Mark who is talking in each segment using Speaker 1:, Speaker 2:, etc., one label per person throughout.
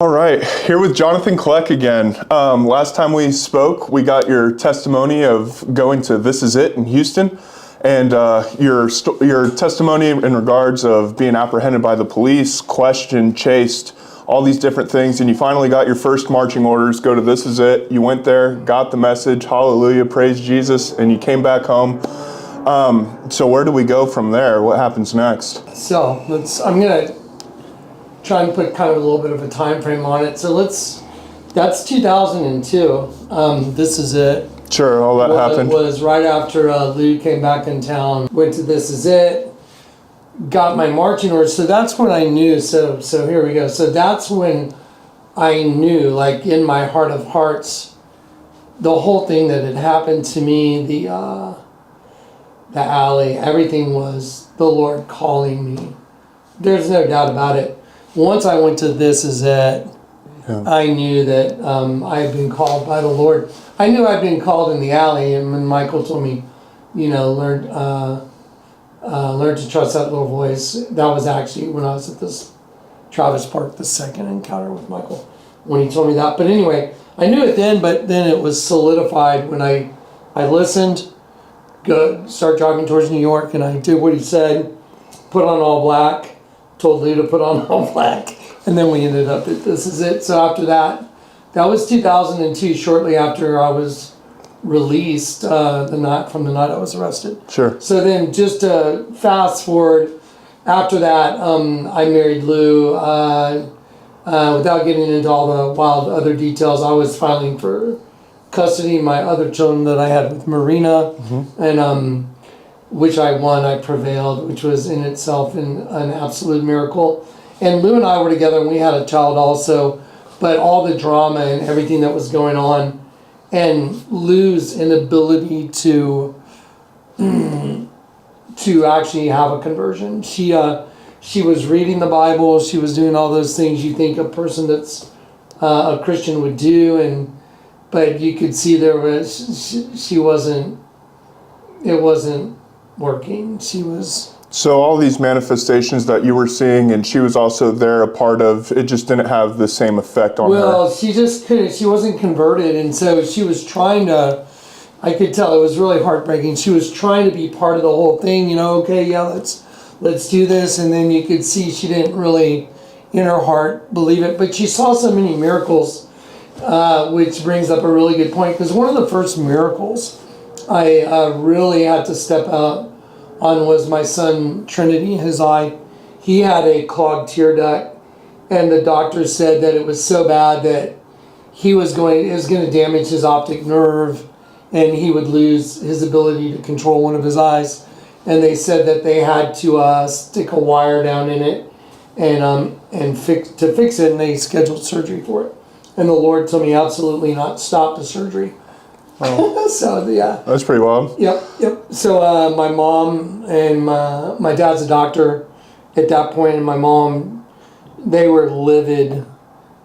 Speaker 1: All right, here with Jonathan Kleck again. Last time we spoke, we got your testimony of going to This Is It in Houston, and your testimony in regards of being apprehended by the police, questioned, chased, all these different things, and you finally got your first marching orders, go to This Is It. You went there, got the message, hallelujah, praise Jesus, and you came back home. So where do we go from there? What happens next?
Speaker 2: So I'm gonna try and put kind of a little bit of a time frame on it. So that's 2002. This Is It.
Speaker 1: Sure, all that happened.
Speaker 2: It was right after Lou came back in town, went to This Is It, got my marching orders. So that's when I knew, so here we go. So that's when I knew, like in my heart of hearts, the whole thing that had happened to me, the alley, everything was the Lord calling me. There's no doubt about it. Once I went to This Is It, yeah. I knew that I had been called by the Lord. I knew I'd been called in the alley, and when Michael told me, learn to trust that little voice, that was actually when I was at this Travis Park, the second encounter with Michael, when he told me that. But anyway, I knew it then, but then it was solidified when I listened, start driving towards New York, and I did what he said, put on all black, told Lou to put on all black, and then we ended up at This Is It. So after that was 2002, shortly after I was released, the night I was arrested.
Speaker 1: Sure.
Speaker 2: So then just to fast forward, after that, I married Lou. Without getting into all the wild other details, I was filing for custody of my other children that I had with Marina, and which I won, I prevailed, which was in itself an absolute miracle. And Lou and I were together, and we had a child also, but all the drama and everything that was going on, and Lou's inability to actually have a conversion. She was reading the Bible, she was doing all those things you think a person that's a Christian would do, but you could see she wasn't, it wasn't working.
Speaker 1: So all these manifestations that you were seeing, and she was also there a part of, it just didn't have the same effect on her.
Speaker 2: Well, she just couldn't, she wasn't converted, and so she was trying to, I could tell it was really heartbreaking. She was trying to be part of the whole thing, okay, yeah, let's do this, and then you could see she didn't really, in her heart, believe it. But she saw so many miracles, which brings up a really good point, because one of the first miracles I really had to step out on was my son Trinity, his eye. He had a clogged tear duct, and the doctor said that it was so bad that it was going to damage his optic nerve, and he would lose his ability to control one of his eyes. And they said that they had to stick a wire down in it and fix it, and they scheduled surgery for it. And the Lord told me absolutely not, stop the surgery. Oh. So yeah,
Speaker 1: that's pretty wild.
Speaker 2: Yep. So my mom and my dad's a doctor at that point, and my mom, they were livid.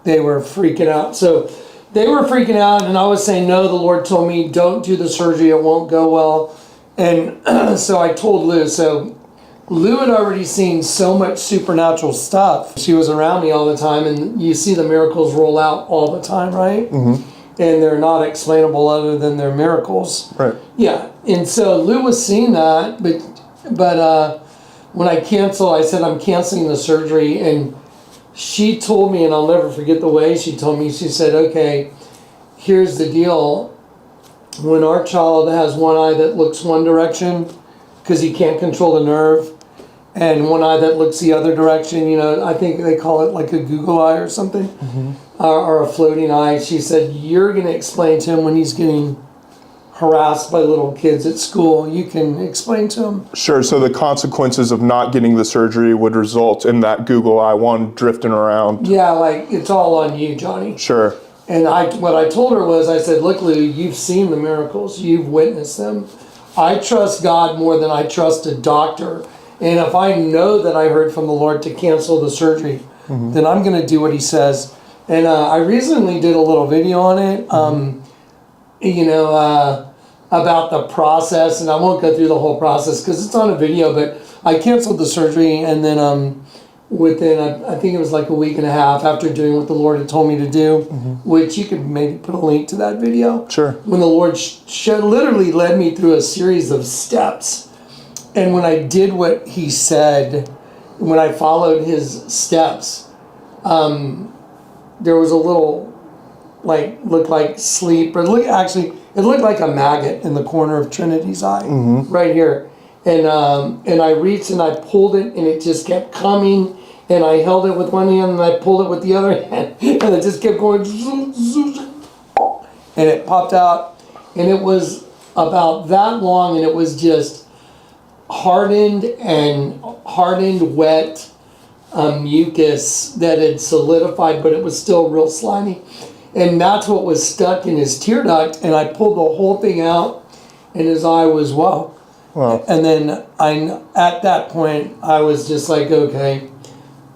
Speaker 2: They were freaking out. So they were freaking out, and I was saying, no, the Lord told me don't do the surgery, it won't go well. And so I told Lou. So Lou had already seen so much supernatural stuff. She was around me all the time, and you see the miracles roll out all the time, right? Mm-hmm. And they're not explainable other than they're miracles.
Speaker 1: Right.
Speaker 2: Yeah. And so Lou was seeing that, but when I canceled, I said, I'm canceling the surgery. And she told me, and I'll never forget the way she told me, she said, okay, here's the deal. When our child has one eye that looks one direction, because he can't control the nerve, and one eye that looks the other direction, I think they call it like a Google eye or something, or a floating eye. She said, you're going to explain to him when he's getting harassed by little kids at school. You can explain to him.
Speaker 1: Sure, so the consequences of not getting the surgery would result in that Google eye one drifting around.
Speaker 2: Yeah, like, it's all on you, Johnny.
Speaker 1: Sure.
Speaker 2: And what I told her was, I said, look, Lou, you've seen the miracles. You've witnessed them. I trust God more than I trust a doctor. And if I know that I heard from the Lord to cancel the surgery, then I'm going to do what he says. And I recently did a little video on it, about the process. And I won't go through the whole process because it's on a video, but I canceled the surgery. And then within, I think it was like a week and a half after doing what the Lord had told me to do, which you could maybe put a link to that video.
Speaker 1: Sure.
Speaker 2: When the Lord literally led me through a series of steps. And when I did what he said, when I followed his steps, there was a little, looked like sleep, or it looked like a maggot in the corner of Trinity's eye, right here. And I reached and I pulled it, and it just kept coming, and I held it with one hand and I pulled it with the other hand, and it just kept going, and it popped out, and it was about that long, and it was just hardened, wet mucus that had solidified, but it was still real slimy. And that's what was stuck in his tear duct, and I pulled the whole thing out, and his eye was, wow. And then at that point, I was just like, okay,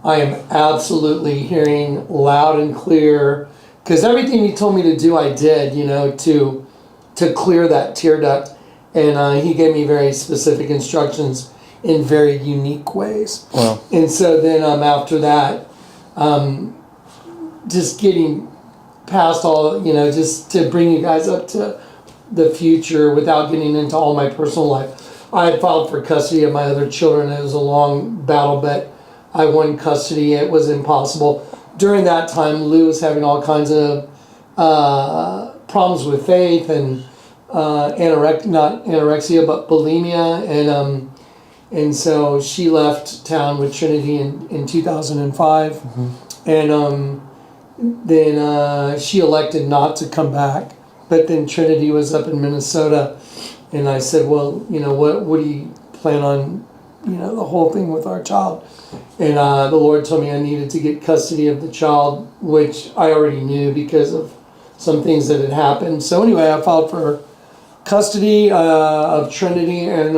Speaker 2: I am absolutely hearing loud and clear, because everything he told me to do, I did, to clear that tear duct. And he gave me very specific instructions in very unique ways.
Speaker 1: Wow.
Speaker 2: And so then after that, just getting past all, just to bring you guys up to the future without getting into all my personal life. I had filed for custody of my other children. It was a long battle, but I won custody. It was impossible. During that time, Lou was having all kinds of problems with faith and not anorexia, but bulimia. And so she left town with Trinity in 2005. And then she elected not to come back. But then Trinity was up in Minnesota. And I said, well, what do you plan on, the whole thing with our child? And the Lord told me I needed to get custody of the child, which I already knew because of some things that had happened. So anyway, I filed for custody of Trinity, and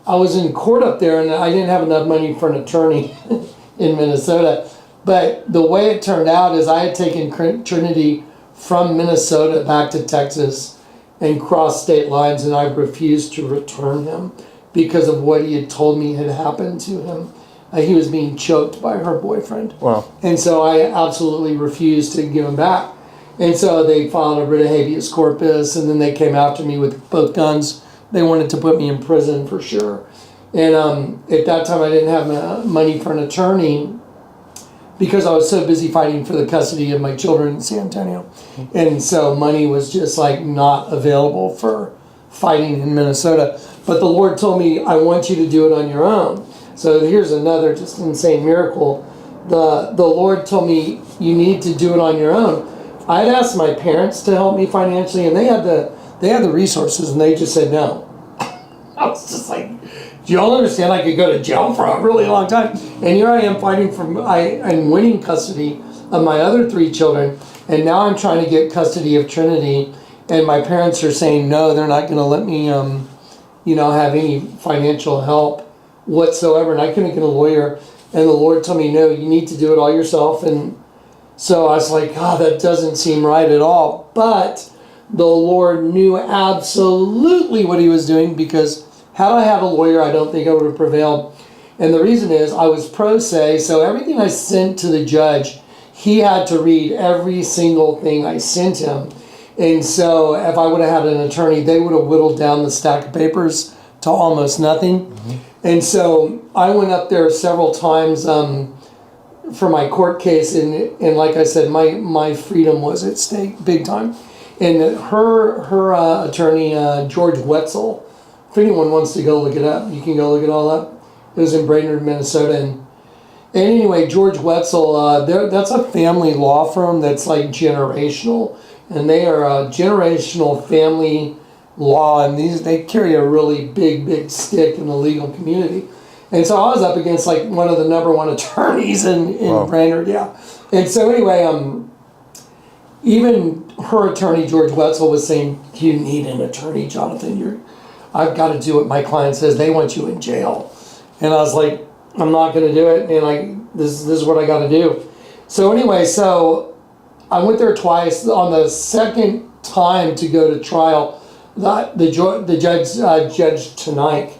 Speaker 2: I was in court up there, and I didn't have enough money for an attorney in Minnesota. But the way it turned out is I had taken Trinity from Minnesota back to Texas and crossed state lines, and I refused to return him because of what he had told me had happened to him. He was being choked by her boyfriend.
Speaker 1: Wow.
Speaker 2: And so I absolutely refused to give him back. And so they filed a writ of habeas corpus, and then they came after me with both guns. They wanted to put me in prison for sure. And at that time, I didn't have money for an attorney because I was so busy fighting for the custody of my children in San Antonio. And so money was just not available for fighting in Minnesota. But the Lord told me, I want you to do it on your own. So here's another just insane miracle. The Lord told me, you need to do it on your own. I had asked my parents to help me financially, and they had the resources, and they just said no. I was just like, do you all understand I could go to jail for a really long time? And here I am fighting I'm winning custody of my other 3 children, and now I'm trying to get custody of Trinity, and my parents are saying no, they're not going to let me, have any financial help whatsoever, and I couldn't get a lawyer. And the Lord told me, no, you need to do it all yourself. And so I was like, that doesn't seem right at all. But the Lord knew absolutely what he was doing, because had I had a lawyer, I don't think I would have prevailed. And the reason is I was pro se, so everything I sent to the judge, he had to read every single thing I sent him. And so if I would have had an attorney, they would have whittled down the stack of papers to almost nothing. And so I went up there several times for my court case, and like I said, my freedom was at stake big time. And her attorney, George Wetzel, if anyone wants to go look it up, you can go look it all up. It was in Brainerd, Minnesota. And anyway, George Wetzel, that's a family law firm that's generational. And they are a generational family law, and they carry a really big stick in the legal community. And so I was up against one of the number 1 attorneys in Brainerd, yeah. And so anyway, even her attorney, George Wetzel, was saying, you need an attorney, Jonathan. I've got to do what my client says. They want you in jail. And I was like, I'm not going to do it. And this is what I got to do. So anyway, so I went there twice. On the second time to go to trial, the judge, Judge tonight,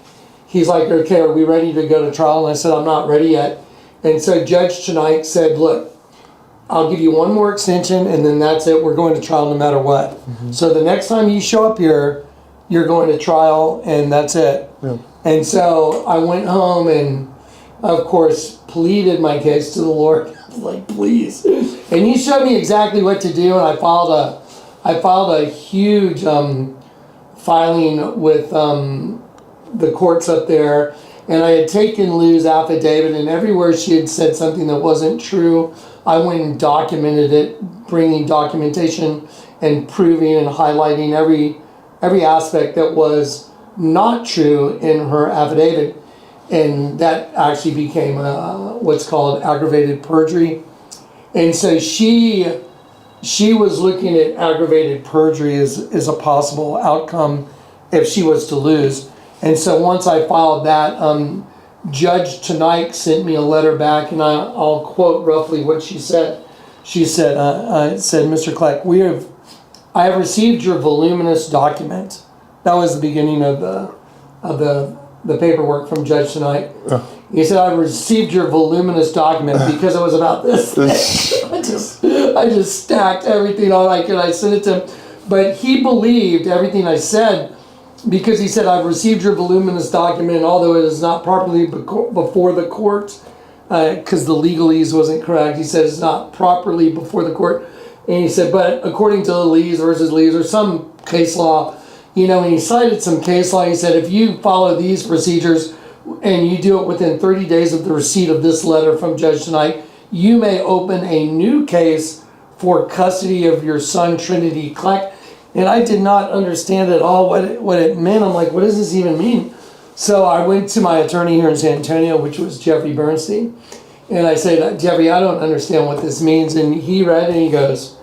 Speaker 2: he's like, okay, are we ready to go to trial? And I said, I'm not ready yet. And so Judge tonight said, look, I'll give you one more extension, and then that's it. We're going to trial no matter what. So the next time you show up here, you're going to trial, and that's it.
Speaker 1: Yeah.
Speaker 2: And so I went home and, of course, pleaded my case to the Lord. Like, please. And he showed me exactly what to do, and I filed a huge filing with the courts up there. And I had taken Lou's affidavit, and everywhere she had said something that wasn't true, I went and documented it, bringing documentation and proving and highlighting every aspect that was not true in her affidavit. And that actually became what's called aggravated perjury. And so she was looking at aggravated perjury as a possible outcome if she was to lose. And so once I filed that, Judge tonight sent me a letter back, and I'll quote roughly what she said. She said, Mr. Kleck, I have received your voluminous document. That was the beginning of the paperwork from Judge tonight. He said, I received your voluminous document because it was about this thing. I just stacked everything on I could. I sent it to him. But he believed everything I said, because he said, I've received your voluminous document, although it is not properly before the court, because the legalese wasn't correct. He said it's not properly before the court. And he said, but according to the lease versus lease, or some case law, and he cited some case law. He said, if you follow these procedures and you do it within 30 days of the receipt of this letter from Judge tonight, you may open a new case for custody of your son, Trinity Kleck. And I did not understand at all what it meant. I'm like, what does this even mean? So I went to my attorney here in San Antonio, which was Jeffrey Bernstein. And I said, Jeffrey, I don't understand what this means. And he read and he goes,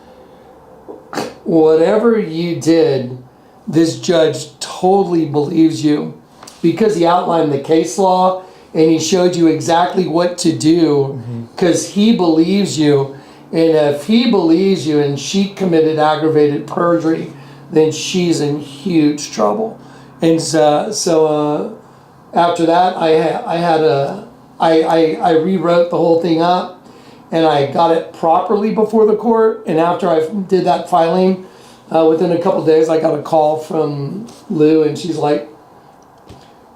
Speaker 2: whatever you did, this judge totally believes you, because he outlined the case law and he showed you exactly what to do, because he believes you. And if he believes you and she committed aggravated perjury, then she's in huge trouble. And so after that, I rewrote the whole thing up, and I got it properly before the court. And after I did that filing, within a couple of days, I got a call from Lou, and she's like,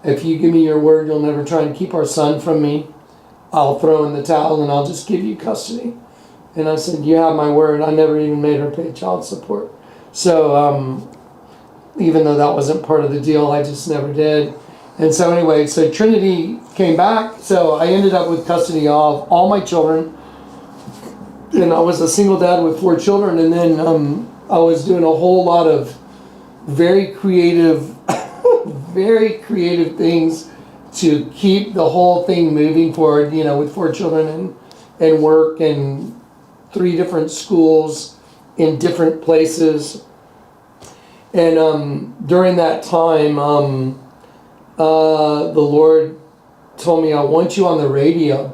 Speaker 2: if you give me your word you'll never try and keep our son from me, I'll throw in the towel and I'll just give you custody. And I said, you have my word. I never even made her pay child support. So even though that wasn't part of the deal, I just never did. And so anyway, so Trinity came back. So I ended up with custody of all my children. And I was a single dad with 4 children. And then I was doing a whole lot of very creative things to keep the whole thing moving forward, with 4 children and work and 3 different schools in different places. And during that time, the Lord told me, I want you on the radio.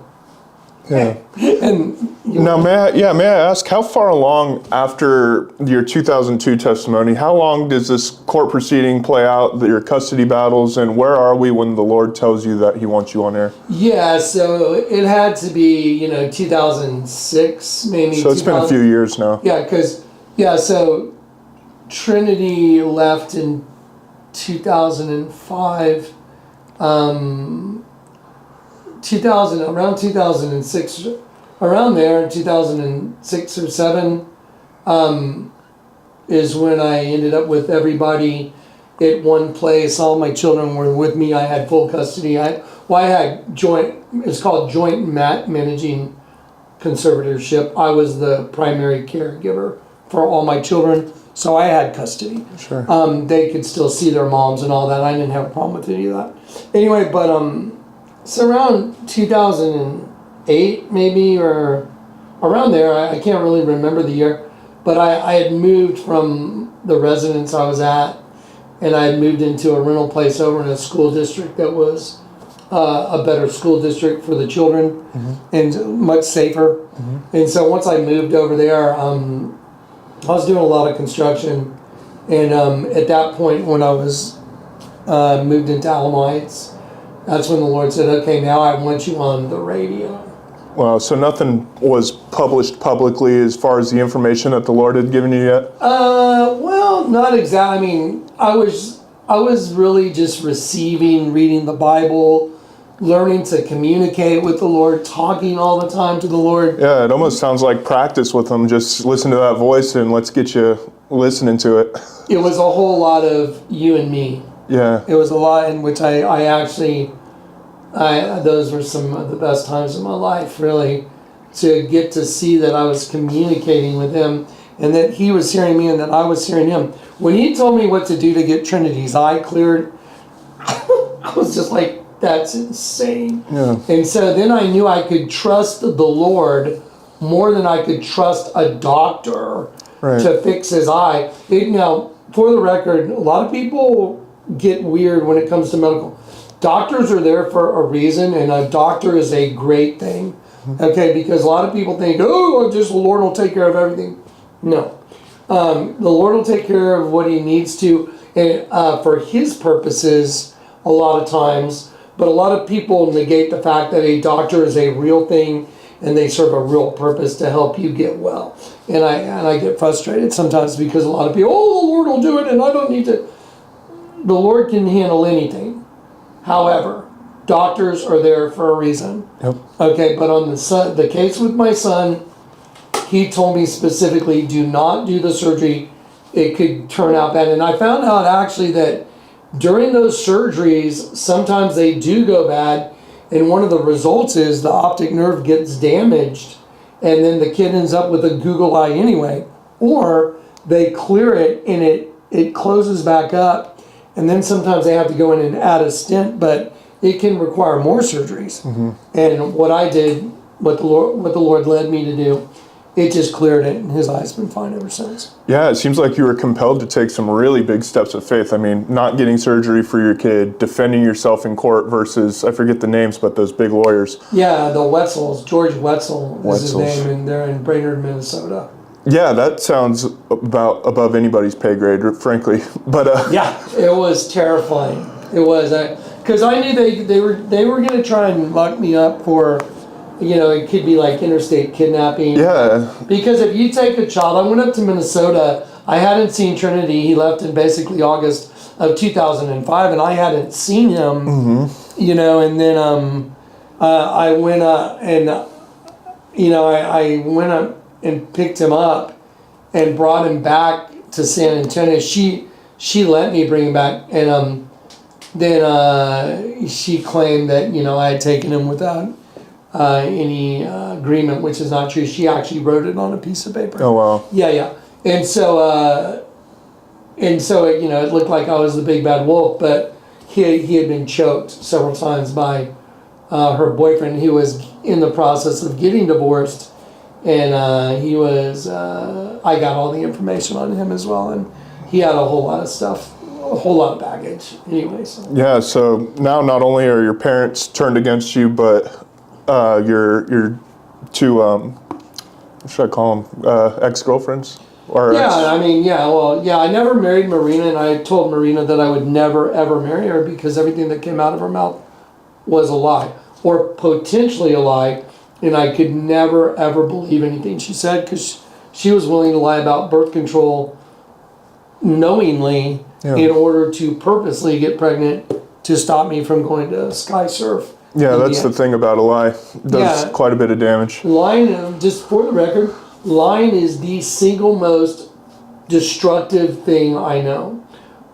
Speaker 1: Yeah.
Speaker 2: And
Speaker 1: Now, may I ask, how far along after your 2002 testimony, how long does this court proceeding play out, your custody battles, and where are we when the Lord tells you that he wants you on air?
Speaker 2: Yeah, so it had to be, 2006, maybe.
Speaker 1: So it's been a few years now.
Speaker 2: Yeah, so Trinity left in 2005. Around 2006, around there, 2006 or 7, is when I ended up with everybody at one place. All my children were with me. I had full custody. I had joint, it's called joint managing conservatorship. I was the primary caregiver for all my children, so I had custody.
Speaker 1: Sure.
Speaker 2: They could still see their moms and all that. I didn't have a problem with any of that. Anyway, but so around 2008 maybe, or around there, I can't really remember the year, but I had moved from the residence I was at, and I had moved into a rental place over in a school district that was a better school district for the children, and much safer. And so once I moved over there, I was doing a lot of construction, and at that point when I was moved into Alamo Heights, that's when the Lord said, okay, now I want you on the radio.
Speaker 1: Wow, so nothing was published publicly as far as the information that the Lord had given you yet?
Speaker 2: Well, not exactly. I mean, I was really just receiving, reading the Bible, learning to communicate with the Lord, talking all the time to the Lord.
Speaker 1: Yeah, it almost sounds like practice with Him. Just listen to that voice and let's get you listening to it.
Speaker 2: It was a whole lot of you and me.
Speaker 1: Yeah.
Speaker 2: It was a lot in which I actually, those were some of the best times of my life, really, to get to see that I was communicating with Him and that He was hearing me and that I was hearing Him. When He told me what to do to get Trinity's eye cleared, I was just like, that's insane.
Speaker 1: Yeah.
Speaker 2: And so then I knew I could trust the Lord more than I could trust a doctor to fix his eye. Now, for the record, a lot of people get weird when it comes to medical. Doctors are there for a reason, and a doctor is a great thing. Okay, because a lot of people think, oh, just the Lord will take care of everything. No. The Lord will take care of what He needs to for His purposes a lot of times. But a lot of people negate the fact that a doctor is a real thing and they serve a real purpose to help you get well. And I get frustrated sometimes because a lot of people, oh, the Lord will do it and I don't need to. The Lord can handle anything. However, doctors are there for a reason.
Speaker 1: Yep.
Speaker 2: Okay, but on the case with my son, he told me specifically, do not do the surgery. It could turn out bad. And I found out actually that during those surgeries, sometimes they do go bad, and one of the results is the optic nerve gets damaged, and then the kid ends up with a Google eye anyway. Or they clear it, and it closes back up, and then sometimes they have to go in and add a stent, but it can require more surgeries. Mm-hmm. And what I did, what the Lord led me to do, it just cleared it, and his eye's been fine ever since.
Speaker 1: Yeah, it seems like you were compelled to take some really big steps of faith. I mean, not getting surgery for your kid, defending yourself in court versus, I forget the names, but those big lawyers.
Speaker 2: Yeah, the Wetzels, George Wetzel is his name, and they're in Brainerd, Minnesota.
Speaker 1: Yeah, that sounds about above anybody's pay grade, frankly. But
Speaker 2: yeah, it was terrifying. It was, because I knew they were going to try and lock me up for, it could be like interstate kidnapping.
Speaker 1: Yeah.
Speaker 2: Because if you take a child, I went up to Minnesota. I hadn't seen Trinity. He left in basically August of 2005, and I hadn't seen him. Mm-hmm. And then I went up and I went up and picked him up and brought him back to San Antonio. She let me bring him back, and then she claimed that I had taken him without any agreement, which is not true. She actually wrote it on a piece of paper.
Speaker 1: Oh wow.
Speaker 2: Yeah. And so it looked like I was the big bad wolf, but he had been choked several times by her boyfriend, who was in the process of getting divorced, and he was. I got all the information on him as well, and he had a whole lot of stuff. A whole lot of baggage anyway. So. Yeah,
Speaker 1: so now not only are your parents turned against you, but your two, what should I call them, ex-girlfriends?
Speaker 2: I never married Marina, and I told Marina that I would never, ever marry her because everything that came out of her mouth was a lie, or potentially a lie, and I could never, ever believe anything she said because she was willing to lie about birth control knowingly in order to purposely get pregnant to stop me from going to sky surf.
Speaker 1: Yeah, that's the thing about a lie. It does quite a bit of damage.
Speaker 2: Lying, just for the record, lying is the single most destructive thing I know.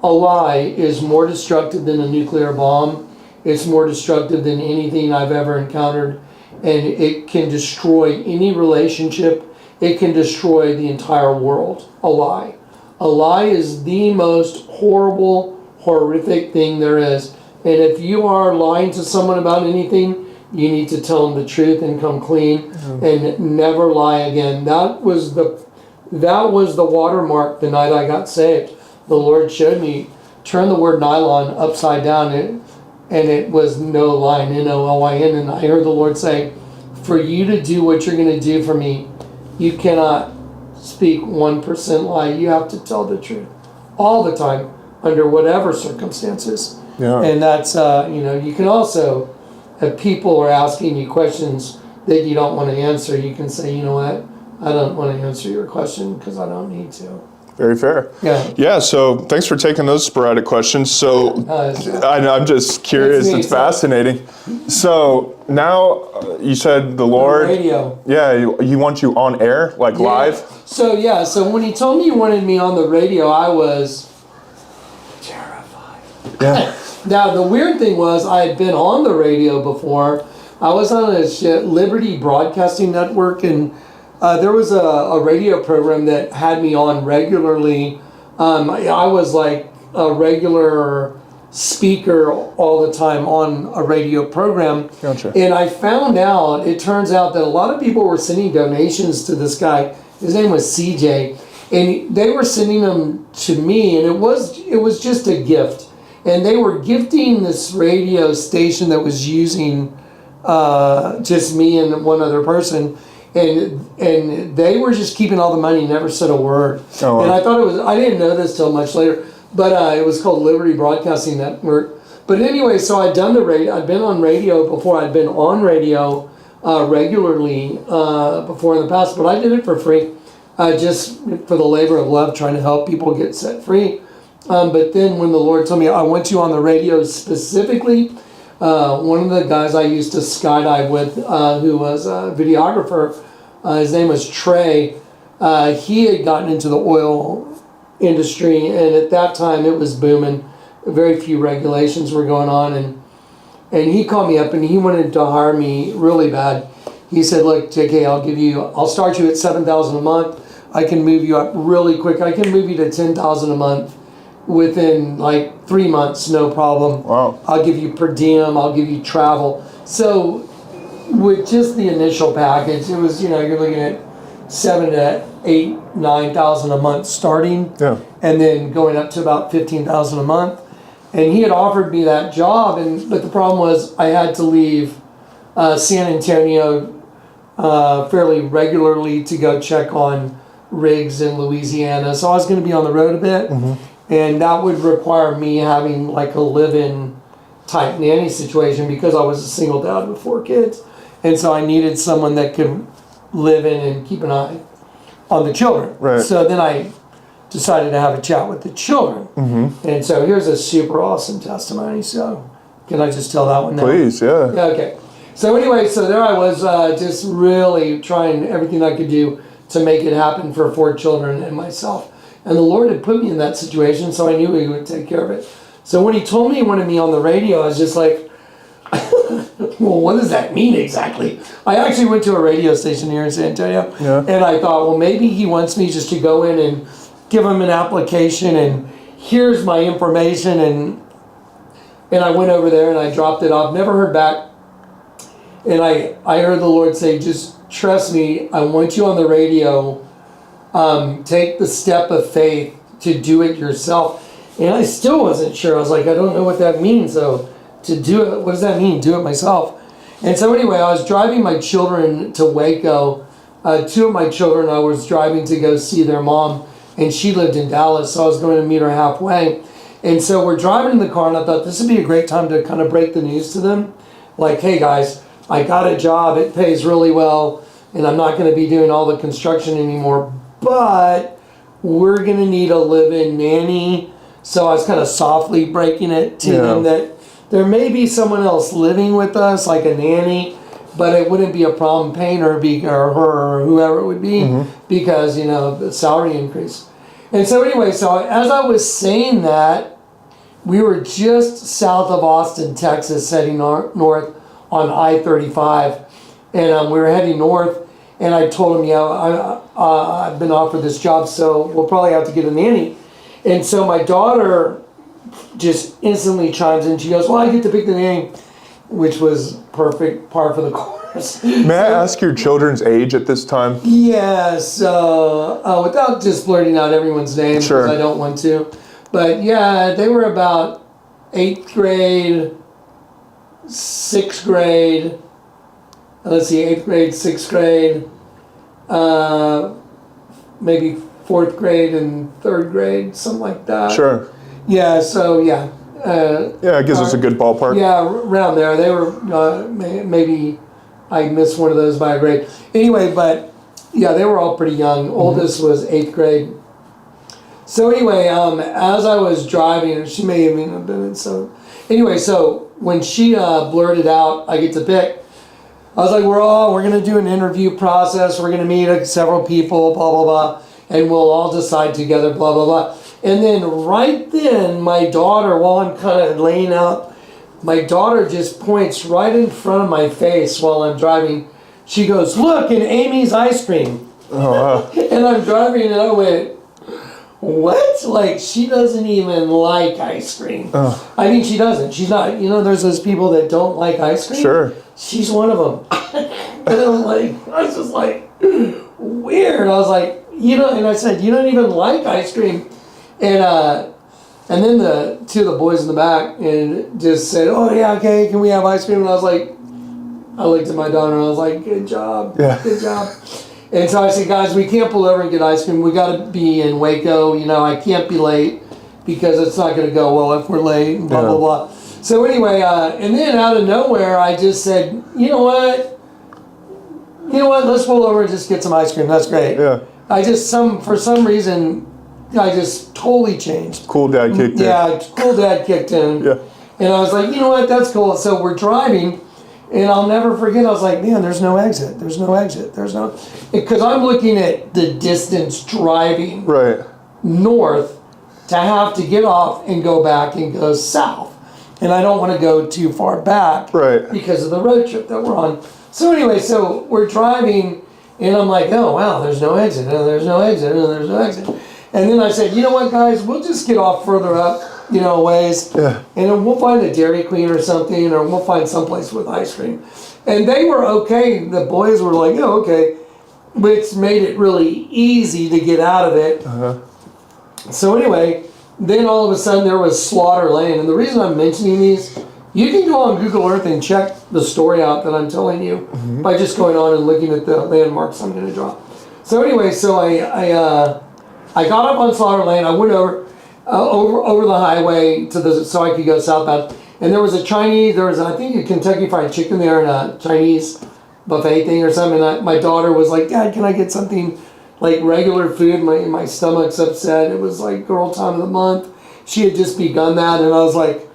Speaker 2: A lie is more destructive than a nuclear bomb. It's more destructive than anything I've ever encountered. And it can destroy any relationship. It can destroy the entire world. A lie. A lie is the most horrible, horrific thing there is. And if you are lying to someone about anything, you need to tell them the truth and come clean and never lie again. That was the watermark the night I got saved. The Lord showed me, turn the word nylon upside down, and it was no lying, N-O-L-Y-N. And I heard the Lord say, for you to do what you're going to do for me, you cannot speak 1% lie. You have to tell the truth all the time, under whatever circumstances.
Speaker 1: Yeah.
Speaker 2: And that's, you can also, if people are asking you questions that you don't want to answer, you can say, you know what, I don't want to answer your question because I don't need to.
Speaker 1: Very fair.
Speaker 2: Yeah.
Speaker 1: Yeah, so thanks for taking those sporadic questions. So I'm just curious, it's fascinating. So now you said the Lord,
Speaker 2: radio.
Speaker 1: Yeah, he wants you on air, like live?
Speaker 2: So when he told me he wanted me on the radio, I was terrified.
Speaker 1: Yeah.
Speaker 2: Now, the weird thing was I had been on the radio before. I was on a Liberty Broadcasting Network, and there was a radio program that had me on regularly. I was like a regular speaker all the time on a radio program.
Speaker 1: Gotcha.
Speaker 2: And I found out, it turns out that a lot of people were sending donations to this guy. His name was CJ. And they were sending them to me, and it was just a gift. And they were gifting this radio station that was using just me and one other person. And they were just keeping all the money, never said a word.
Speaker 1: Oh, wow.
Speaker 2: And I didn't know this till much later, but it was called Liberty Broadcasting Network. But anyway, so I'd done the radio, I'd been on radio before, I'd been on radio regularly before in the past, but I did it for free, just for the labor of love, trying to help people get set free. But then when the Lord told me, I want you on the radio specifically, one of the guys I used to skydive with, who was a videographer, his name was Trey. He had gotten into the oil industry, and at that time it was booming. Very few regulations were going on, and he called me up and he wanted to hire me really bad. He said, "Look, JK, I'll start you at $7,000 a month. I can move you up really quick. I can move you to $10,000 a month within like 3 months, no problem.
Speaker 1: Wow.
Speaker 2: I'll give you per diem, I'll give you travel." So with just the initial package, it was, you're looking at 7,000 to 8,000, 9,000 a month starting,
Speaker 1: Yeah.
Speaker 2: and then going up to about 15,000 a month. And he had offered me that job, but the problem was I had to leave San Antonio fairly regularly to go check on rigs in Louisiana. So I was going to be on the road a bit.
Speaker 1: Mm-hmm.
Speaker 2: And that would require me having like a live-in type nanny situation because I was a single dad with 4 kids. And so I needed someone that could live in and keep an eye on the children.
Speaker 1: Right.
Speaker 2: So then I decided to have a chat with the children.
Speaker 1: Mm-hmm.
Speaker 2: And so here's a super awesome testimony. So can I just tell that one now?
Speaker 1: Please, yeah.
Speaker 2: Yeah, okay. So anyway, so there I was just really trying everything I could do to make it happen for 4 children and myself. And the Lord had put me in that situation, so I knew He would take care of it. So when He told me He wanted me on the radio, I was just like, well, what does that mean exactly? I actually went to a radio station here in San Antonio, and I thought, well, maybe He wants me just to go in and give Him an application, and here's my information. And I went over there and I dropped it off, never heard back. And I heard the Lord say, just trust me, I want you on the radio. Take the step of faith to do it yourself. And I still wasn't sure. I was like, I don't know what that means. So to do it, what does that mean? Do it myself. And so anyway, I was driving my children to Waco. 2 of my children, I was driving to go see their mom, and she lived in Dallas. So I was going to meet her halfway. And so we're driving in the car, and I thought this would be a great time to kind of break the news to them. Like, hey guys, I got a job. It pays really well, and I'm not going to be doing all the construction anymore. But we're going to need a live-in nanny. So I was kind of softly breaking it to them that there may be someone else living with us, like a nanny, but it wouldn't be a problem paying her or whoever it would be because, the salary increase. And so anyway, so as I was saying that, we were just south of Austin, Texas, heading north on I-35. And we were heading north. And I told him, I've been offered this job, so we'll probably have to get a nanny. And so my daughter just instantly chimes in. She goes, well, I get to pick the nanny, which was perfect, par for the course.
Speaker 1: May I ask your children's age at this time?
Speaker 2: Yes, without just blurting out everyone's name, because I don't want to. But yeah, they were about 8th grade, 6th grade, 8th grade, 6th grade, maybe 4th grade and 3rd grade, something like that.
Speaker 1: Sure.
Speaker 2: Yeah, so yeah.
Speaker 1: Yeah, it gives us a good ballpark.
Speaker 2: Yeah, around there. They were maybe I missed one of those by a grade. Anyway, but yeah, they were all pretty young. Oldest was 8th grade. So anyway, as I was driving, and she may even have been in so. Anyway, so when she blurted out, I get to pick. I was like, we're gonna do an interview process. We're gonna meet several people, blah blah blah, and we'll all decide together, blah blah blah. And then right then, my daughter, while I'm kind of laying out, my daughter just points right in front of my face while I'm driving. She goes, "Look, an Amy's ice cream."
Speaker 1: Oh, wow.
Speaker 2: And I'm driving, and I went, "What?" Like, she doesn't even like ice cream.
Speaker 1: Oh.
Speaker 2: I mean, she doesn't. She's not. You know, there's those people that don't like ice cream.
Speaker 1: Sure.
Speaker 2: She's one of them. And I was just like, weird. I was like, and I said, "You don't even like ice cream." And then the two of the boys in the back and just said, "Oh yeah, okay, can we have ice cream?" And I was like, I looked at my daughter and I was like, "Good job, good job." And so I said, "Guys, we can't pull over and get ice cream. We got to be in Waco. I can't be late because it's not going to go well if we're late." And blah blah blah. So anyway, and then out of nowhere, I just said, "You know what? Let's pull over and just get some ice cream. That's great."
Speaker 1: Yeah.
Speaker 2: I just for some reason, I just totally changed.
Speaker 1: Cool dad kicked in.
Speaker 2: Yeah, cool dad kicked in.
Speaker 1: Yeah.
Speaker 2: And I was like, "You know what? That's cool." So we're driving, and I'll never forget. I was like, "Man, there's no exit. There's no exit. There's no," because I'm looking at the distance driving north to have to get off and go back and go south, and I don't want to go too far back because of the road trip that we're on. So anyway, so we're driving, and I'm like, "Oh wow, there's no exit. And there's no exit. And there's no exit." And then I said, "You know what, guys? We'll just get off further up, a ways.
Speaker 1: Yeah.
Speaker 2: And then we'll find a Dairy Queen or something, or we'll find someplace with ice cream." And they were okay. The boys were like, "Oh, okay," which made it really easy to get out of it. So anyway, then all of a sudden there was Slaughter Lane. And the reason I'm mentioning these, you can go on Google Earth and check the story out that I'm telling you by just going on and looking at the landmarks I'm going to draw. So anyway, so I got up on Slaughter Lane. I went over the highway so I could go southbound. And there was I think a Kentucky Fried Chicken there and a Chinese buffet thing or something. And my daughter was like, "Dad, can I get something like regular food? My stomach's upset." It was like girl time of the month. She had just begun that, and I was like,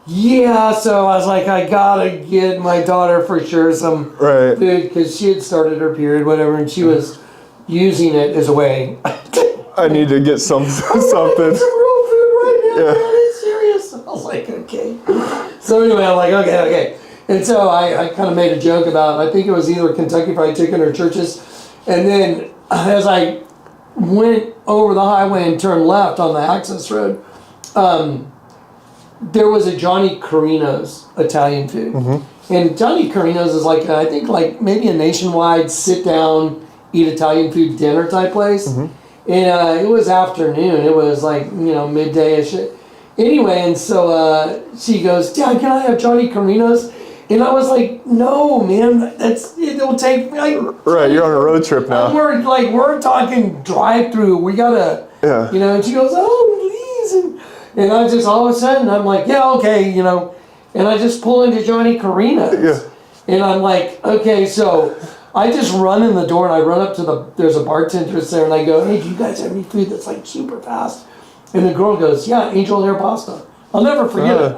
Speaker 2: "Yeah." So I was like, I gotta get my daughter for sure some food because she had started her period, whatever, and she was using it as a way.
Speaker 1: I need to get something.
Speaker 2: Some real food right now. Man, it's serious. I was like, okay. So anyway, I'm like, okay. And so I kind of made a joke about, I think it was either Kentucky Fried Chicken or Church's. And then as I went over the highway and turned left on the access road, there was a Johnny Carino's Italian food. And Johnny Carino's is I think maybe a nationwide sit down, eat Italian food dinner type place. And it was afternoon. It was midday-ish. Anyway, and so she goes, "Dad, can I have Johnny Carino's?" And I was like, "No, man, it'll take
Speaker 1: you're on a road trip now.
Speaker 2: We're talking drive-through. We gotta, And she goes, "Oh, please," and I just all of a sudden I'm like, "Yeah, okay," and I just pull into Johnny Carino's, and I'm like, "Okay," so I just run in the door and I run up to there's a bartender there and I go, "Hey, do you guys have any food that's super fast?" And the girl goes, "Yeah, angel hair pasta." I'll never forget it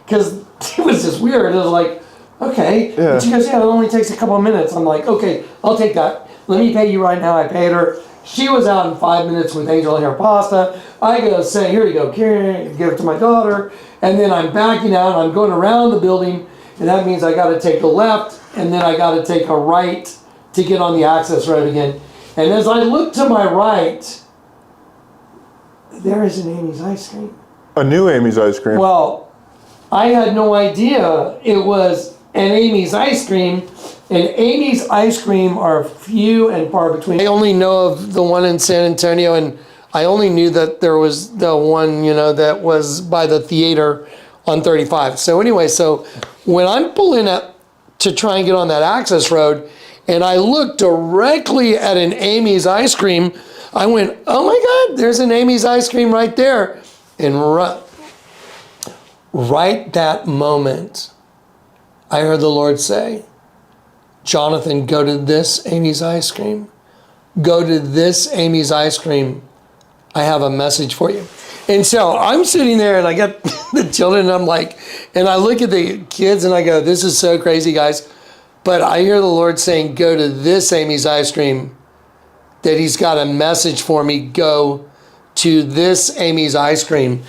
Speaker 2: because it was just weird. It was like, okay. And she goes, "Yeah, it only takes a couple of minutes." I'm like, "Okay, I'll take that. Let me pay you right now." I paid her. She was out in 5 minutes with angel hair pasta. I go, "Say, here you go, give it to my daughter." And then I'm backing out and I'm going around the building. And that means I got to take a left and then I got to take a right to get on the access road again. And as I look to my right, there is an Amy's ice cream.
Speaker 1: A new Amy's ice cream.
Speaker 2: Well, I had no idea it was an Amy's ice cream. And Amy's ice cream are few and far between. I only know of the one in San Antonio, and I only knew that there was the one, that was by the theater on 35. So anyway, so when I'm pulling up to try and get on that access road, and I looked directly at an Amy's ice cream, I went, "Oh my God, there's an Amy's ice cream right there." And right that moment, I heard the Lord say, Jonathan, go to this Amy's Ice Cream. Go to this Amy's Ice Cream. I have a message for you. And so I'm sitting there and I got the children and I'm like, and I look at the kids and I go, this is so crazy, guys. But I hear the Lord saying, go to this Amy's Ice Cream, that he's got a message for me. Go to this Amy's Ice Cream.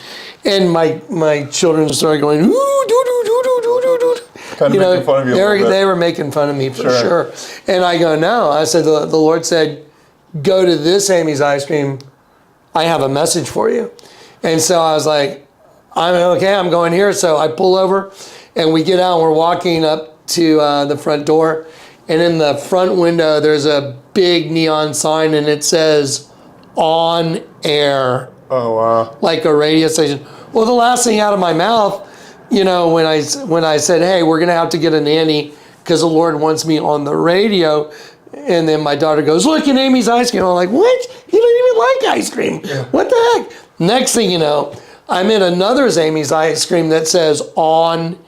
Speaker 2: And my children started going, ooh, doo, doo, doo, doo, doo, doo, doo.
Speaker 1: Kind of making fun of you a little bit.
Speaker 2: They were making fun of me for sure. And I go, no. I said, the Lord said, go to this Amy's Ice Cream. I have a message for you. And so I was like, I'm going here. So I pull over and we get out and we're walking up to the front door. And in the front window, there's a big neon sign and it says, on air.
Speaker 1: Oh, wow.
Speaker 2: Like a radio station. Well, the last thing out of my mouth, you know, when I said, hey, we're going to have to get a nanny because the Lord wants me on the radio. And then my daughter goes, look at Amy's Ice Cream. I'm like, what? You don't even like ice cream. Yeah. What the heck? Next thing you know, I'm in another Amy's Ice Cream that says on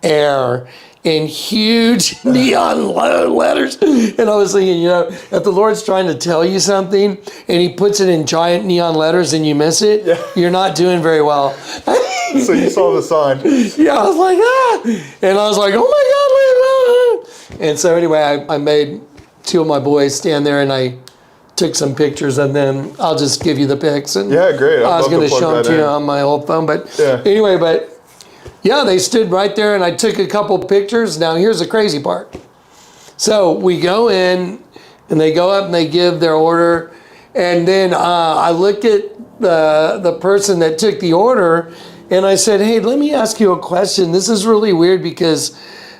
Speaker 2: air in huge neon letters. And I was thinking, you know, if the Lord's trying to tell you something and he puts it in giant neon letters and you miss it, you're not doing very well.
Speaker 1: So you saw the sign.
Speaker 2: Yeah, I was like, ah. And I was like, oh my God. And so anyway, I made two of my boys stand there and I took some pictures of them. I'll just give you the pics. And
Speaker 1: yeah, great.
Speaker 2: I was going to show them to you on my old phone. But anyway, yeah, they stood right there and I took a couple pictures. Now, here's the crazy part. So we go in and they go up and they give their order. And then I look at the person that took the order and I said, hey, let me ask you a question. This is really weird because,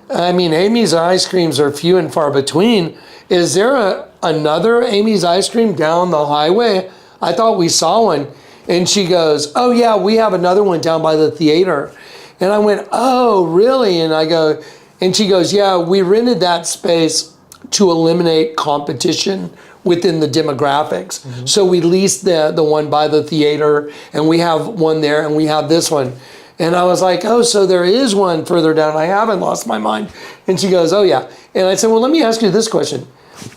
Speaker 2: I mean, Amy's Ice Creams are few and far between. Is there another Amy's Ice Cream down the highway? I thought we saw one. And she goes, oh, yeah, we have another one down by the theater. And I went, oh, really? And I go, and she goes, yeah, we rented that space to eliminate competition within the demographics. Mm-hmm. So we leased the one by the theater and we have one there and we have this one. And I was like, oh, so there is one further down. I haven't lost my mind. And she goes, oh, yeah. And I said, well, let me ask you this question.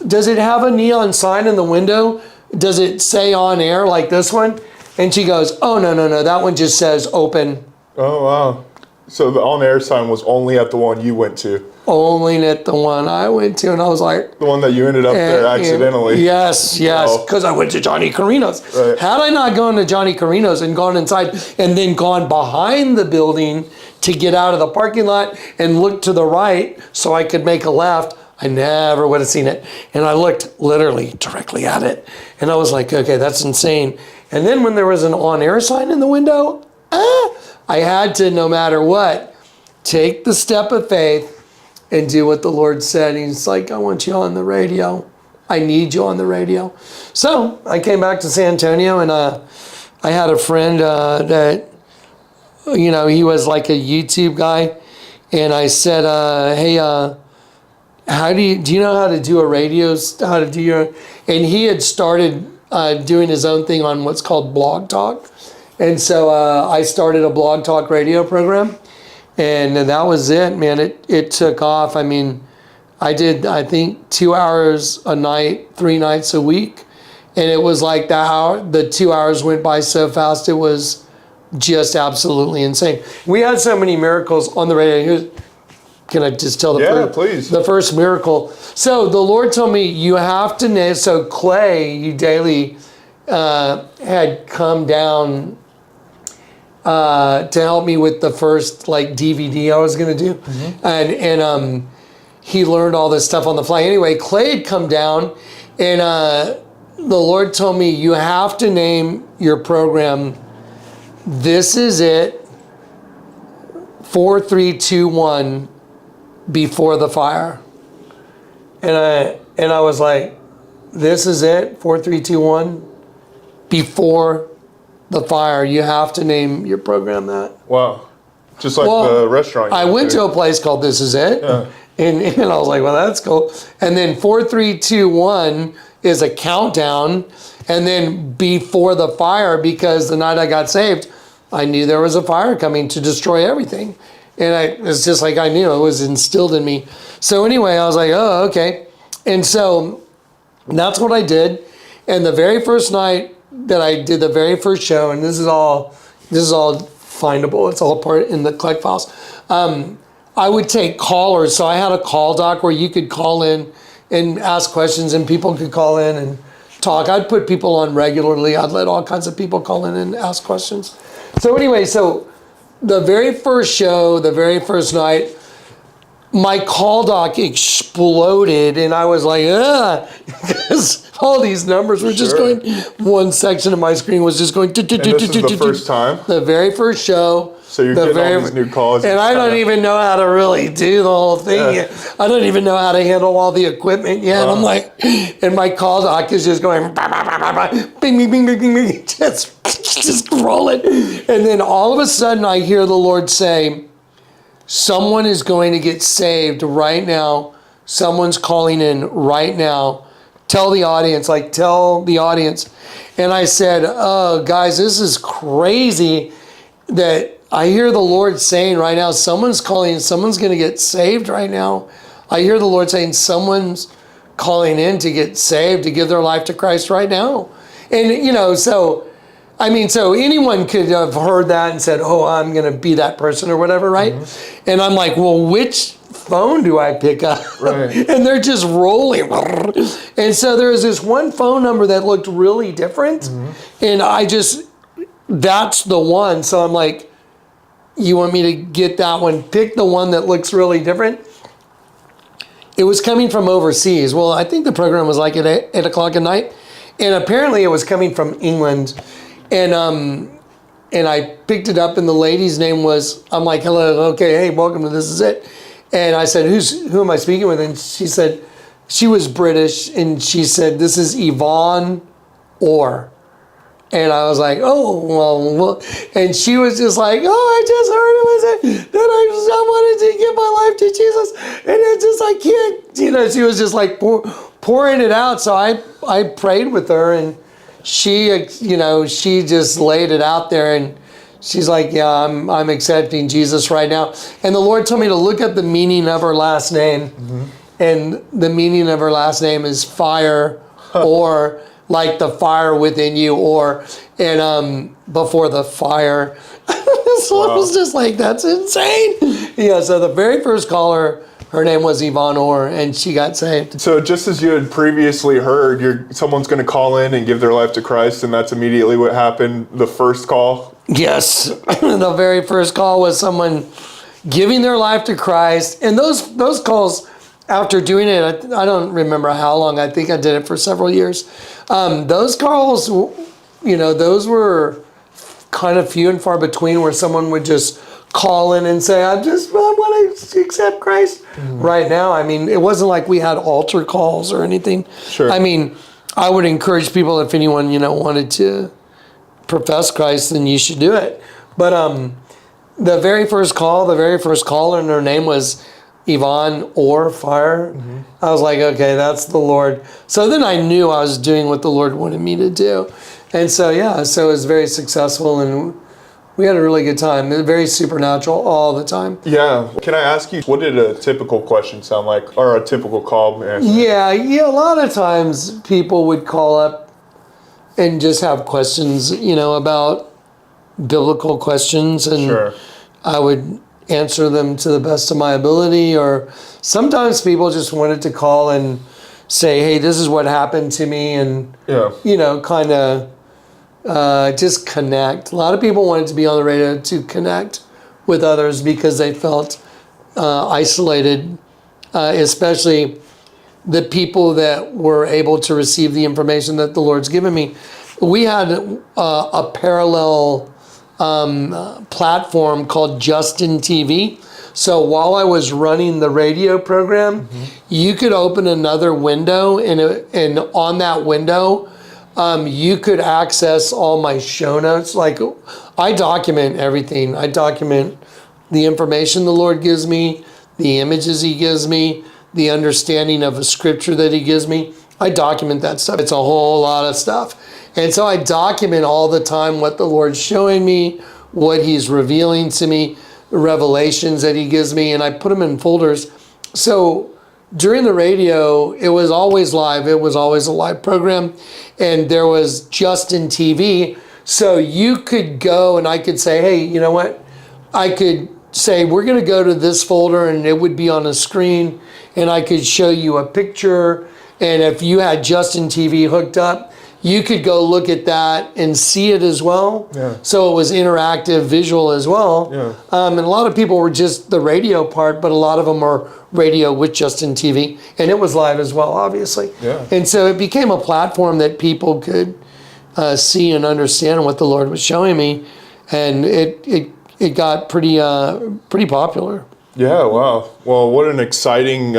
Speaker 2: Does it have a neon sign in the window? Does it say on air like this one? And she goes, oh, no. That one just says open.
Speaker 1: Oh, wow. So the on-air sign was only at the one you went to?
Speaker 2: Only at the one I went to. And I was like...
Speaker 1: The one that you ended up there accidentally.
Speaker 2: Yes, because I went to Johnny Carino's.
Speaker 1: Right.
Speaker 2: Had I not gone to Johnny Carino's and gone inside and then gone behind the building to get out of the parking lot and look to the right so I could make a left, I never would have seen it. And I looked literally directly at it. And I was like, okay, that's insane. And then when there was an on-air sign in the window, I had to, no matter what, take the step of faith and do what the Lord said. He's like, I want you on the radio. I need you on the radio. So I came back to San Antonio and I had a friend that, you know, he was like a YouTube guy. And I said, hey, do you know how to do a radio, and he had started doing his own thing on what's called Blog Talk. And so I started a Blog Talk radio program, and that was it, man. It took off. I mean, I did, I think, 2 hours a night, 3 nights a week, and it was like the 2 hours went by so fast. It was just absolutely insane. We had so many miracles on the radio. Can I just tell the
Speaker 1: please.
Speaker 2: The first miracle? So the Lord told me you have to name. So Clay, Daly, had come down to help me with the first like DVD I was going to do, and he learned all this stuff on the fly. Anyway, Clay had come down, and the Lord told me you have to name your program. This is it. 4, 3, 2, 1. Before the fire. And I was like, this is it, 4, 3, 2, 1. Before the fire. You have to name your program that.
Speaker 1: Wow. Just like the restaurant.
Speaker 2: I went to a place called This Is It.
Speaker 1: Yeah.
Speaker 2: And I was like, well, that's cool. And then 4, 3, 2, 1 is a countdown. And then before the fire, because the night I got saved, I knew there was a fire coming to destroy everything. And it's just like I knew, it was instilled in me. So anyway, I was like, oh, okay. And so that's what I did. And the very first night that I did the very first show, and this is all findable, it's all part in the Kleck files. I would take callers. So I had a call doc where you could call in and ask questions, and people could call in and talk. I'd put people on regularly. I'd let all kinds of people call in and ask questions. So anyway, so the very first show, the very first night, my call doc exploded, and I was like, because all these numbers were just going, one section of my screen was just going.
Speaker 1: And this is the first time?
Speaker 2: The very first show.
Speaker 1: So you're getting all these new calls.
Speaker 2: And I don't even know how to really do the whole thing yet. I don't even know how to handle all the equipment yet. I'm like, and my call doc is just going, bing, bing, bing, bing, bing, bing, just rolling. And then all of a sudden I hear the Lord say, someone is going to get saved right now. Someone's calling in right now. Tell the audience. And I said, oh, guys, this is crazy that I hear the Lord saying right now, someone's calling, someone's going to get saved right now. I hear the Lord saying someone's calling in to get saved, to give their life to Christ right now. And, so anyone could have heard that and said, oh, I'm going to be that person or whatever, right? Mm-hmm. And I'm like, well, which phone do I pick up? Right. And they're just rolling. And so there was this one phone number that looked really different. Mm-hmm. And that's the one. So I'm like, you want me to get that one? Pick the one that looks really different. It was coming from overseas. Well, I think the program was like at 8 o'clock at night. And apparently it was coming from England. And I picked it up, and the lady's name was, I'm like, hello, okay, hey, welcome to This Is It. And I said, who am I speaking with? And she said, she was British, and she said, this is Yvonne Orr. And I was like, oh, well, and she was just like, oh, I just heard it was that I wanted to give my life to Jesus. And it's just, I can't, she was just like pouring it out. So I prayed with her, and she, she just laid it out there, and she's like, yeah, I'm accepting Jesus right now. And the Lord told me to look up the meaning of her last name. Mm-hmm. And the meaning of her last name is fire, or like the fire within you, and before the fire. So wow. I was just like, that's insane. Yeah, so the very first caller, her name was Yvonne Orr, and she got saved.
Speaker 1: So just as you had previously heard, someone's going to call in and give their life to Christ, and that's immediately what happened, the first call?
Speaker 2: Yes. The very first call was someone giving their life to Christ. And those calls, after doing it, I don't remember how long. I think I did it for several years. Those calls, those were kind of few and far between, where someone would just call in and say, I want to accept Christ right now. I mean, it wasn't like we had altar calls or anything. Sure. I mean, I would encourage people, if anyone, wanted to profess Christ, then you should do it. But the very first caller, and her name was Yvonne Orr, fire. Mm-hmm. I was like, okay, that's the Lord. So then I knew I was doing what the Lord wanted me to do. And so, so it was very successful, and we had a really good time. It was very supernatural all the time.
Speaker 1: Yeah. Can I ask you, what did a typical question sound like, or a typical call answer?
Speaker 2: Yeah, a lot of times people would call up and just have questions, about biblical questions, and sure. I would answer them to the best of my ability. Or sometimes people just wanted to call and say, hey, this is what happened to me, and kind of just connect. A lot of people wanted to be on the radio to connect with others because they felt isolated, especially the people that were able to receive the information that the Lord's given me. We had a parallel platform called Justin TV. So while I was running the radio program, you could open another window, and on that window, you could access all my show notes. Like, I document everything. I document the information the Lord gives me, the images He gives me, the understanding of a scripture that He gives me. I document that stuff. It's a whole lot of stuff. And so I document all the time what the Lord's showing me, what he's revealing to me, the revelations that he gives me, and I put them in folders. So during the radio, it was always live. It was always a live program, and there was Justin TV. So you could go and I could say, hey, you know what? I could say, we're going to go to this folder, and it would be on a screen, and I could show you a picture. And if you had Justin TV hooked up, you could go look at that and see it as well.
Speaker 1: Yeah.
Speaker 2: So it was interactive, visual as well.
Speaker 1: Yeah.
Speaker 2: And a lot of people were just the radio part, but a lot of them are radio with Justin TV, and it was live as well, obviously.
Speaker 1: Yeah.
Speaker 2: And so it became a platform that people could see and understand what the Lord was showing me, and it got pretty popular.
Speaker 1: Yeah, wow. Well, what an exciting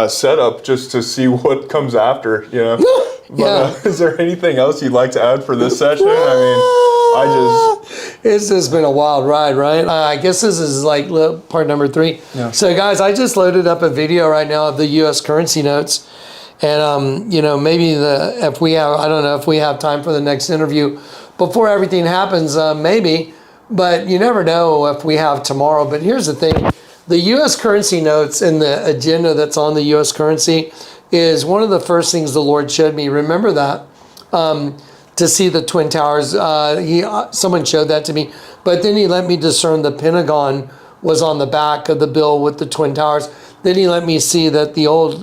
Speaker 1: setup just to see what comes after, you know. But, is there anything else you'd like to add for this session?
Speaker 2: It's just been a wild ride, right? I guess this is like part number 3.
Speaker 1: Yeah.
Speaker 2: So guys, I just loaded up a video right now of the U.S. currency notes. And, you know, maybe if we have, I don't know if we have time for the next interview before everything happens, maybe, but you never know if we have tomorrow. But here's the thing. The U.S. currency notes and the agenda that's on the U.S. currency is one of the first things the Lord showed me. Remember that, to see the Twin Towers. Someone showed that to me. But then he let me discern the Pentagon was on the back of the bill with the Twin Towers. Then he let me see that the old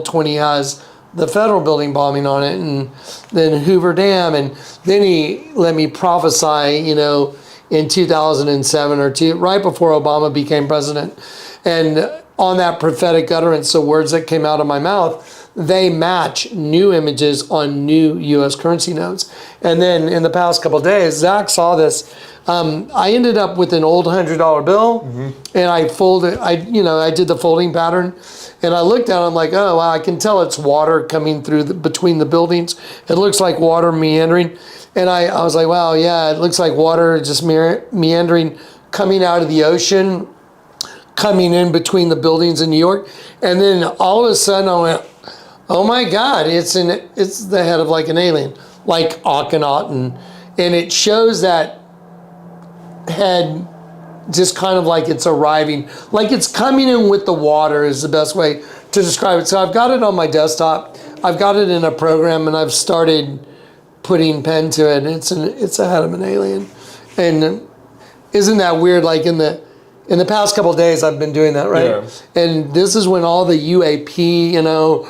Speaker 2: 20 has the federal building bombing on it, and then Hoover Dam. And then he let me prophesy, you know, in 2007 or 2, right before Obama became president. And on that prophetic utterance, the words that came out of my mouth, they match new images on new U.S. currency notes. And then in the past couple of days, Zack saw this. I ended up with an old $100 bill, and I folded. I did the folding pattern, and I looked at it. I'm like, oh wow, I can tell it's water coming through between the buildings. It looks like water meandering, and I was like, wow, yeah, it looks like water just meandering, coming out of the ocean, coming in between the buildings in New York. And then all of a sudden, I went, oh my God, it's the head of like an alien, like Akhenaten, and it shows that head just kind of like it's arriving, like it's coming in with the water is the best way to describe it. So I've got it on my desktop, I've got it in a program, and I've started putting pen to it. It's a head of an alien. And isn't that weird? Like in the past couple of days, I've been doing that, right?
Speaker 1: Yeah.
Speaker 2: And this is when all the UAP, you know,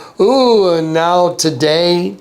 Speaker 2: and now today,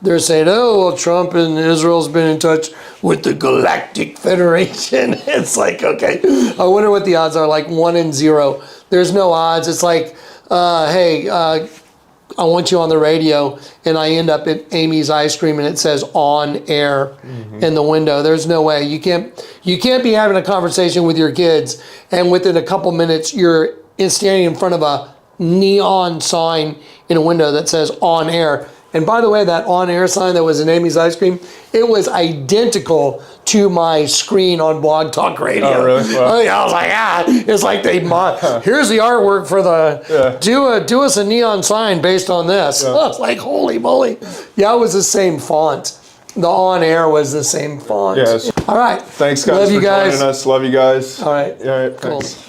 Speaker 2: they're saying, oh, well, Trump and Israel's been in touch with the Galactic Federation. It's like, okay, I wonder what the odds are, like 1 in 0. There's no odds. It's like, hey, I want you on the radio, and I end up at Amy's Ice Cream, and it says on air in the window. There's no way. You can't be having a conversation with your kids, and within a couple minutes, you're standing in front of a neon sign in a window that says on air. And by the way, that on air sign that was in Amy's Ice Cream, it was identical to my screen on Blog Talk Radio.
Speaker 1: Oh, really? Wow.
Speaker 2: I was like, it's like here's the artwork for the, do us a neon sign based on this.
Speaker 1: Yeah.
Speaker 2: I was like, holy moly. Yeah, it was the same font. The on air was the same font.
Speaker 1: Yes.
Speaker 2: All right.
Speaker 1: Thanks, guys,
Speaker 2: Love you
Speaker 1: for
Speaker 2: guys.
Speaker 1: joining us. Love you guys.
Speaker 2: All right.
Speaker 1: All right.
Speaker 2: Cool.
Speaker 1: Thanks.